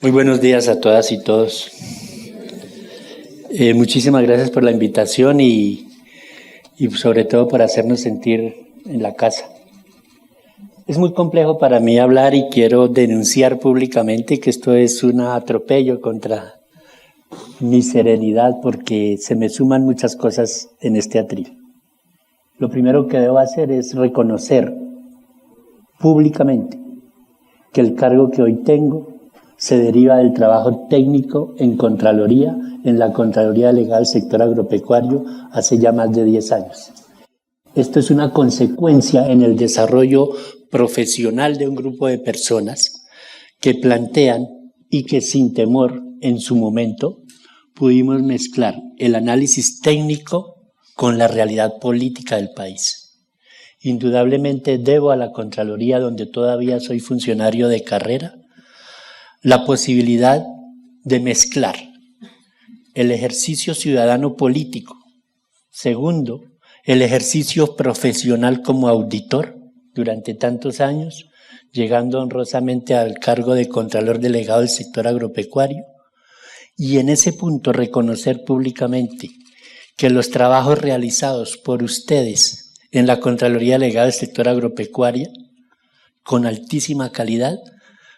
Muy buenos días a todas y todos. Muchísimas gracias por la invitación y sobre todo por hacernos sentir en la casa. Es muy complejo para mí hablar y quiero denunciar públicamente que esto es un atropello contra mi serenidad porque se me suman muchas cosas en este atril. Lo primero que debo hacer es reconocer públicamente que el cargo que hoy tengo se deriva del trabajo técnico en Contraloría, en la Contraloría Delegada del Sector Agropecuario, hace ya más de 10 años. Esto es una consecuencia en el desarrollo profesional de un grupo de personas que plantean y que sin temor en su momento pudimos mezclar el análisis técnico con la realidad política del país. Indudablemente debo a la Contraloría, donde todavía soy funcionario de carrera, la posibilidad de mezclar el ejercicio ciudadano político, segundo, el ejercicio profesional como auditor durante tantos años, llegando honrosamente al cargo de Contralor Delegado del Sector Agropecuario, y en ese punto reconocer públicamente que los trabajos realizados por ustedes en la Contraloría Delegada del Sector Agropecuario, con altísima calidad,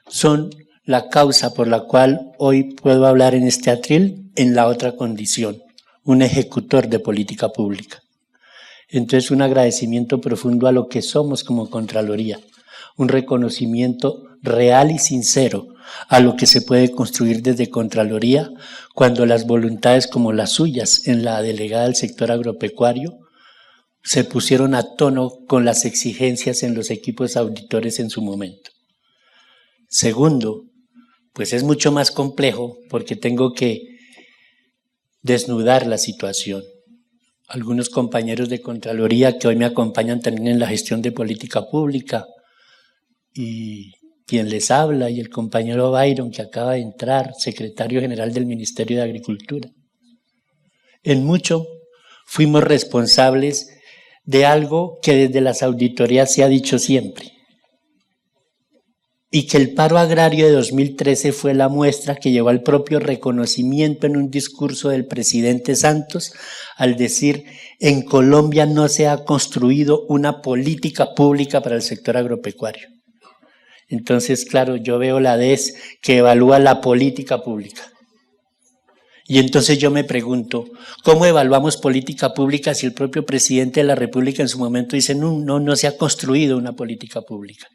son la causa por la cual hoy puedo hablar en este atril en la otra condición, un ejecutor de política pública. Entonces, un agradecimiento profundo a lo que somos como Contraloría, un reconocimiento real y sincero a lo que se puede construir desde Contraloría cuando las voluntades como las suyas en la delegada del sector agropecuario se pusieron a tono con las exigencias en los equipos auditores en su momento. Segundo, pues es mucho más complejo porque tengo que desnudar la situación. Algunos compañeros de Contraloría que hoy me acompañan también en la gestión de política pública y quien les habla y el compañero Byron que acaba de entrar, secretario general del Ministerio de Agricultura. En mucho fuimos responsables de algo que desde las auditorías se ha dicho siempre, y que el paro agrario de 2013 fue la muestra que llevó al propio reconocimiento en un discurso del presidente Santos al decir: en Colombia no se ha construido una política pública para el sector agropecuario. Entonces, claro, yo veo la DES que evalúa la política pública. Y entonces yo me pregunto, ¿cómo evaluamos política pública si el propio presidente de la República en su momento dice no se ha construido una política pública?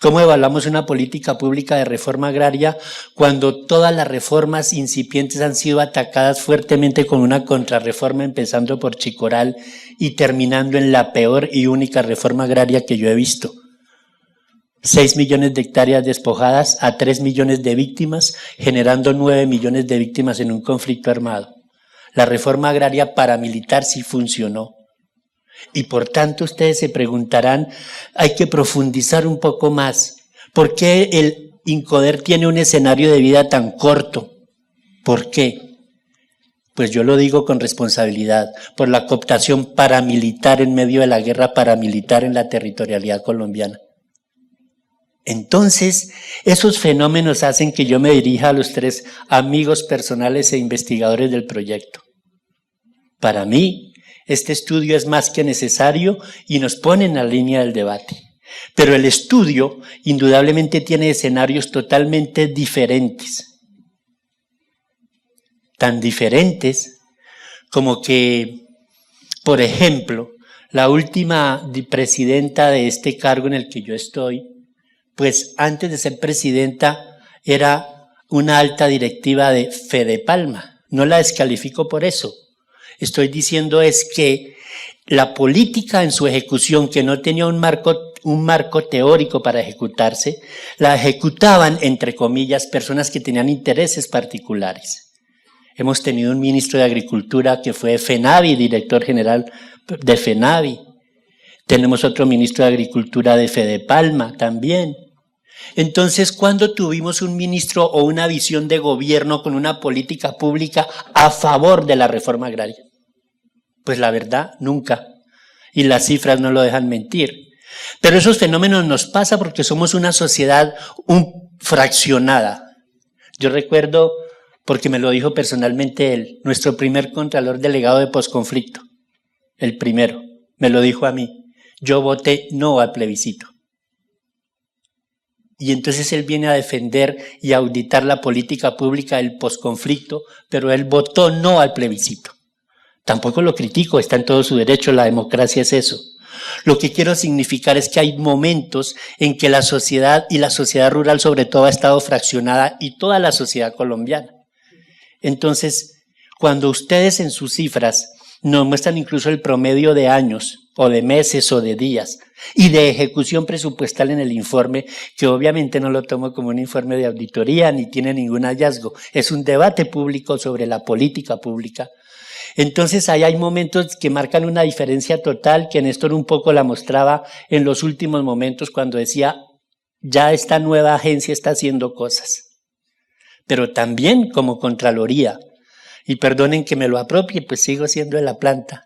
¿Cómo evaluamos una política pública de reforma agraria cuando todas las reformas incipientes han sido atacadas fuertemente con una contrarreforma, empezando por Chicoral y terminando en la peor y única reforma agraria que yo he visto? 6 millones de hectáreas despojadas a 3 millones de víctimas, generando 9 millones de víctimas en un conflicto armado. La reforma agraria paramilitar sí funcionó. Y por tanto ustedes se preguntarán, hay que profundizar un poco más. ¿Por qué el INCODER tiene un escenario de vida tan corto? ¿Por qué? Pues yo lo digo con responsabilidad, por la cooptación paramilitar en medio de la guerra paramilitar en la territorialidad colombiana. Entonces, esos fenómenos hacen que yo me dirija a los 3 amigos personales e investigadores del proyecto. Para mí, este estudio es más que necesario y nos pone en la línea del debate. Pero el estudio indudablemente tiene escenarios totalmente diferentes. Tan diferentes como que, por ejemplo, la última presidenta de este cargo en el que yo estoy, pues antes de ser presidenta era una alta directiva de Fedepalma. No la descalifico por eso. Estoy diciendo es que la política en su ejecución, que no tenía un marco teórico para ejecutarse, la ejecutaban, entre comillas, personas que tenían intereses particulares. Hemos tenido un ministro de Agricultura que fue de FENAVI, director general de FENAVI. Tenemos otro ministro de Agricultura de Fedepalma también. Entonces, ¿cuándo tuvimos un ministro o una visión de gobierno con una política pública a favor de la reforma agraria? Pues la verdad, nunca. Y las cifras no lo dejan mentir. Pero esos fenómenos nos pasan porque somos una sociedad fraccionada. Yo recuerdo, porque me lo dijo personalmente él, nuestro primer contralor delegado de posconflicto, el primero, me lo dijo a mí. Yo voté no al plebiscito. Y entonces él viene a defender y a auditar la política pública del posconflicto, pero él votó no al plebiscito. Tampoco lo critico, está en todo su derecho, la democracia es eso. Lo que quiero significar es que hay momentos en que la sociedad, y la sociedad rural sobre todo, ha estado fraccionada, y toda la sociedad colombiana. Entonces, cuando ustedes en sus cifras nos muestran incluso el promedio de años, o de meses, o de días, y de ejecución presupuestal en el informe, que obviamente no lo tomo como un informe de auditoría, ni tiene ningún hallazgo, es un debate público sobre la política pública. Entonces ahí hay momentos que marcan una diferencia total, que Néstor un poco la mostraba en los últimos momentos cuando decía, ya esta nueva agencia está haciendo cosas. Pero también como Contraloría, y perdonen que me lo apropie, pues sigo siendo de la planta,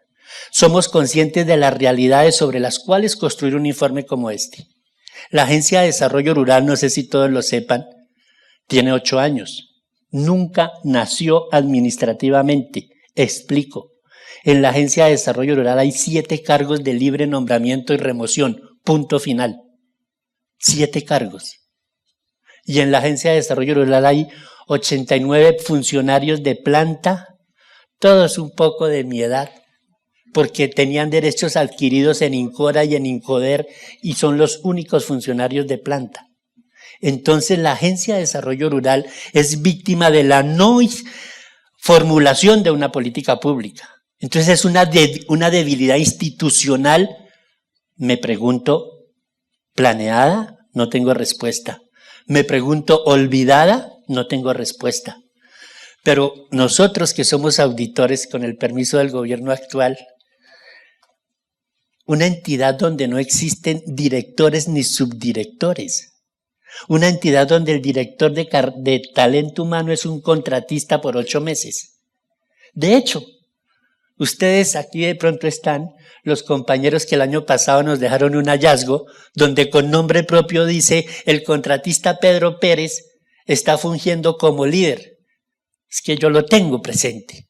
somos conscientes de las realidades sobre las cuales construir un informe como este. La Agencia de Desarrollo Rural, no sé si todos lo sepan, tiene 8 años. Nunca nació administrativamente. Explico. En la Agencia de Desarrollo Rural hay 7 cargos de libre nombramiento y remoción. Punto final. 7 cargos. Y en la Agencia de Desarrollo Rural hay 89 funcionarios de planta, todos un poco de mi edad, porque tenían derechos adquiridos en Incora y en Incoder y son los únicos funcionarios de planta. Entonces la Agencia de Desarrollo Rural es víctima de la no formulación de una política pública. Entonces es una debilidad institucional, me pregunto, ¿planeada? No tengo respuesta. Me pregunto, ¿olvidada? No tengo respuesta. Pero nosotros que somos auditores, con el permiso del gobierno actual, una entidad donde no existen directores ni subdirectores, una entidad donde el director de talento humano es un contratista por 8 meses. De hecho, ustedes aquí de pronto están los compañeros que el año pasado nos dejaron un hallazgo donde con nombre propio dice el contratista Pedro Pérez está fungiendo como líder. Es que yo lo tengo presente.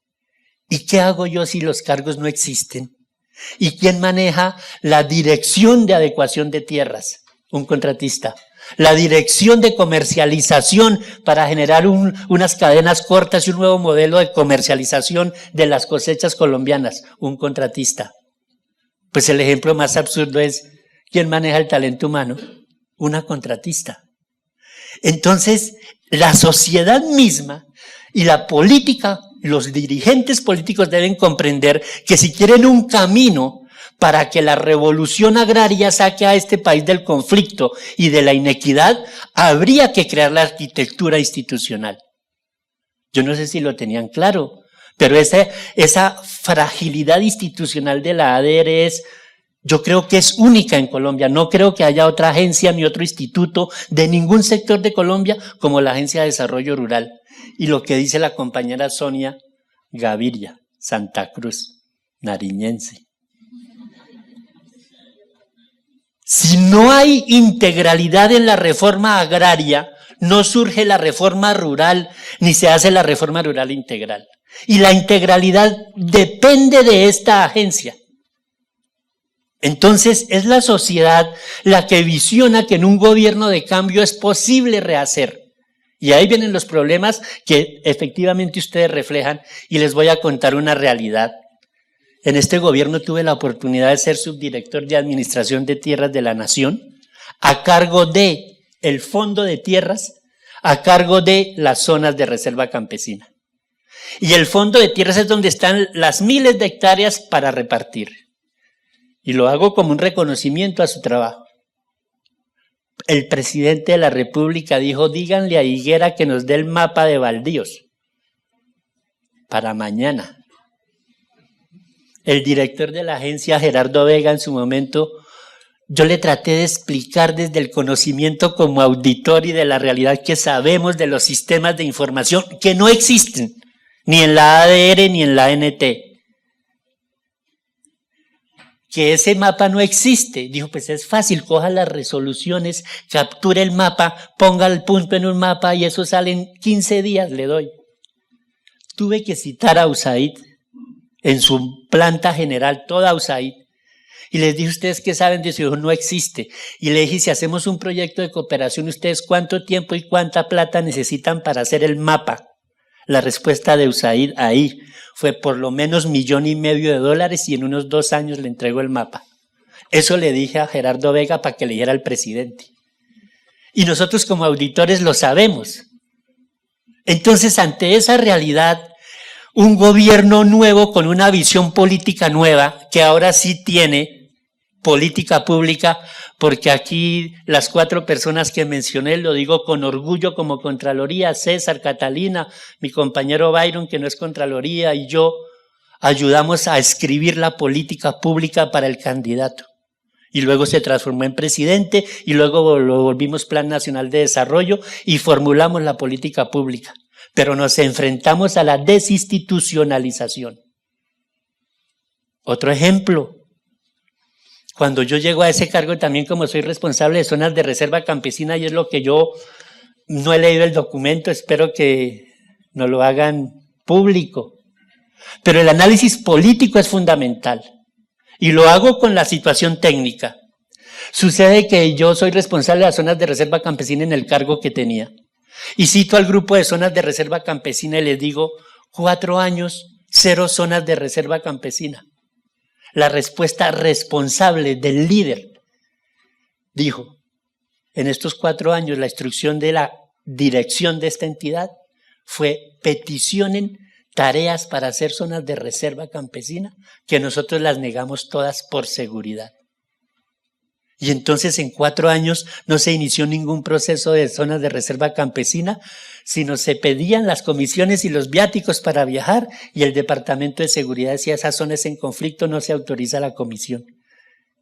¿Y qué hago yo si los cargos no existen? ¿Y quién maneja la dirección de adecuación de tierras? Un contratista. La dirección de comercialización para generar unas cadenas cortas y un nuevo modelo de comercialización de las cosechas colombianas. Un contratista. Pues el ejemplo más absurdo es, ¿quién maneja el talento humano? Una contratista. Entonces, la sociedad misma y la política, los dirigentes políticos deben comprender que si quieren un camino para que la revolución agraria saque a este país del conflicto y de la inequidad, habría que crear la arquitectura institucional. Yo no sé si lo tenían claro, pero esa fragilidad institucional de la ADR yo creo que es única en Colombia. No creo que haya otra agencia ni otro instituto de ningún sector de Colombia como la Agencia de Desarrollo Rural. Y lo que dice la compañera Sonia Gaviria, Santa Cruz, nariñense. Si no hay integralidad en la reforma agraria, no surge la reforma rural, ni se hace la reforma rural integral. Y la integralidad depende de esta agencia. Entonces es la sociedad la que visiona que en un gobierno de cambio es posible rehacer. Y ahí vienen los problemas que efectivamente ustedes reflejan y les voy a contar una realidad. En este gobierno tuve la oportunidad de ser subdirector de Administración de Tierras de la Nación, a cargo de el Fondo de Tierras, a cargo de las zonas de reserva campesina. Y el Fondo de Tierras es donde están las miles de hectáreas para repartir. Y lo hago como un reconocimiento a su trabajo. El presidente de la República dijo, díganle a Higuera que nos dé el mapa de baldíos para mañana. El director de la agencia, Gerardo Vega, en su momento, yo le traté de explicar desde el conocimiento como auditor y de la realidad que sabemos de los sistemas de información que no existen, ni en la ADR ni en la ANT. que ese mapa no existe. Dijo, pues es fácil, coja las resoluciones, capture el mapa, ponga el punto en un mapa y eso sale en 15 días, le doy. Tuve que citar a USAID en su planta general, toda USAID, y les dije, ¿ustedes qué saben de eso? Dijo, no existe. Y le dije, si hacemos un proyecto de cooperación, ¿ustedes cuánto tiempo y cuánta plata necesitan para hacer el mapa? La respuesta de USAID ahí fue por lo menos $1,5 millones y en unos 2 años le entregó el mapa. Eso le dije a Gerardo Vega para que le dijera al presidente. Y nosotros como auditores lo sabemos. Entonces, ante esa realidad, un gobierno nuevo con una visión política nueva, que ahora sí tiene política pública, porque aquí las 4 personas que mencioné, lo digo con orgullo como Contraloría, César, Catalina, mi compañero Byron, que no es Contraloría, y yo, ayudamos a escribir la política pública para el candidato. Y luego se transformó en presidente, y luego lo volvimos Plan Nacional de Desarrollo, y formulamos la política pública. Pero nos enfrentamos a la desinstitucionalización. Otro ejemplo. Cuando yo llego a ese cargo también como soy responsable de zonas de reserva campesina y es lo que yo no he leído el documento, espero que nos lo hagan público. Pero el análisis político es fundamental y lo hago con la situación técnica. Sucede que yo soy responsable de las zonas de reserva campesina en el cargo que tenía y cito al grupo de zonas de reserva campesina y les digo 4 años, 0 zonas de reserva campesina. La respuesta responsable del líder dijo, en estos 4 años la instrucción de la dirección de esta entidad fue peticionen tareas para hacer zonas de reserva campesina, que nosotros las negamos todas por seguridad. Y entonces en 4 años no se inició ningún proceso de zonas de reserva campesina, sino se pedían las comisiones y los viáticos para viajar y el Departamento de Seguridad decía esas zonas en conflicto no se autoriza la comisión.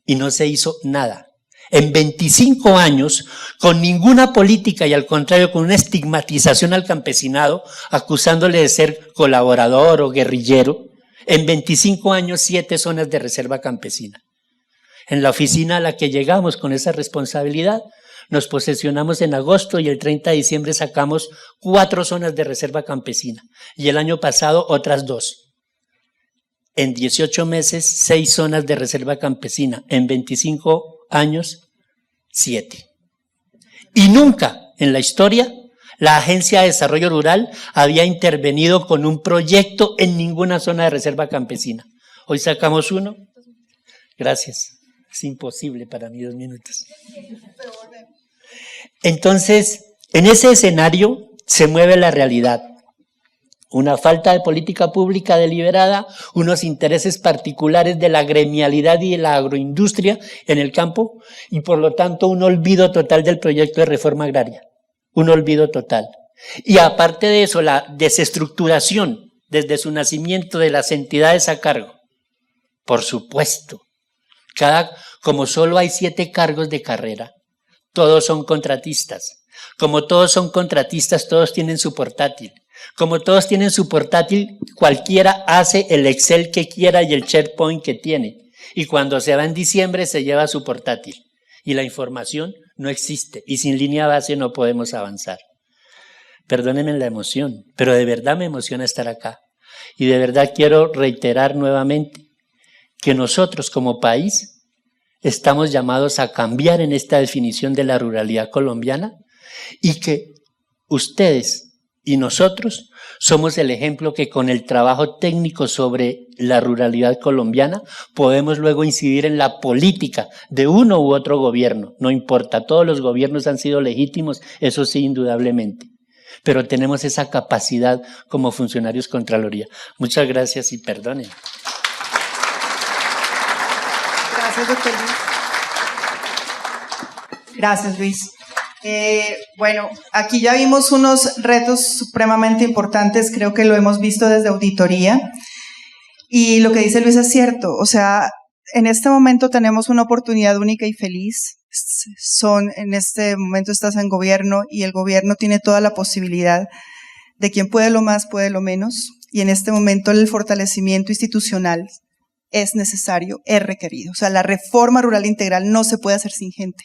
Y no se hizo nada. En 25 años, con ninguna política y al contrario con una estigmatización al campesinado, acusándole de ser colaborador o guerrillero, en 25 años 7 zonas de reserva campesina. En la oficina a la que llegamos con esa responsabilidad, nos posesionamos en agosto y el 30 de diciembre sacamos 4 zonas de reserva campesina y el año pasado otras 2. En 18 meses, 6 zonas de reserva campesina, en 25 años, 7. Y nunca en la historia la Agencia de Desarrollo Rural había intervenido con un proyecto en ninguna zona de reserva campesina. Hoy sacamos 1. Gracias. Es imposible para mí 2 minutos. Entonces, en ese escenario se mueve la realidad. Una falta de política pública deliberada, unos intereses particulares de la gremialidad y de la agroindustria en el campo y por lo tanto un olvido total del proyecto de reforma agraria. Un olvido total. Y aparte de eso, la desestructuración desde su nacimiento de las entidades a cargo. Por supuesto. Como solo hay 7 cargos de carrera, todos son contratistas. Como todos son contratistas, todos tienen su portátil. Como todos tienen su portátil, cualquiera hace el Excel que quiera y el SharePoint que tiene. Y cuando se va en diciembre se lleva su portátil. Y la información no existe. Y sin línea base no podemos avanzar. Perdónenme la emoción, pero de verdad me emociona estar acá. Y de verdad quiero reiterar nuevamente que nosotros como país estamos llamados a cambiar en esta definición de la ruralidad colombiana y que ustedes y nosotros somos el ejemplo que con el trabajo técnico sobre la ruralidad colombiana podemos luego incidir en la política de uno u otro gobierno, no importa, todos los gobiernos han sido legítimos, eso sí, indudablemente, pero tenemos esa capacidad como funcionarios Contraloría. Muchas gracias y perdonen. Gracias, doctor Luis. Gracias, Luis. Bueno, aquí ya vimos unos retos supremamente importantes, creo que lo hemos visto desde auditoría, y lo que dice Luis es cierto, o sea, en este momento tenemos una oportunidad única y feliz, en este momento estás en gobierno y el gobierno tiene toda la posibilidad de quien puede lo más, puede lo menos, y en este momento el fortalecimiento institucional es necesario, es requerido. O sea, la reforma rural integral no se puede hacer sin gente.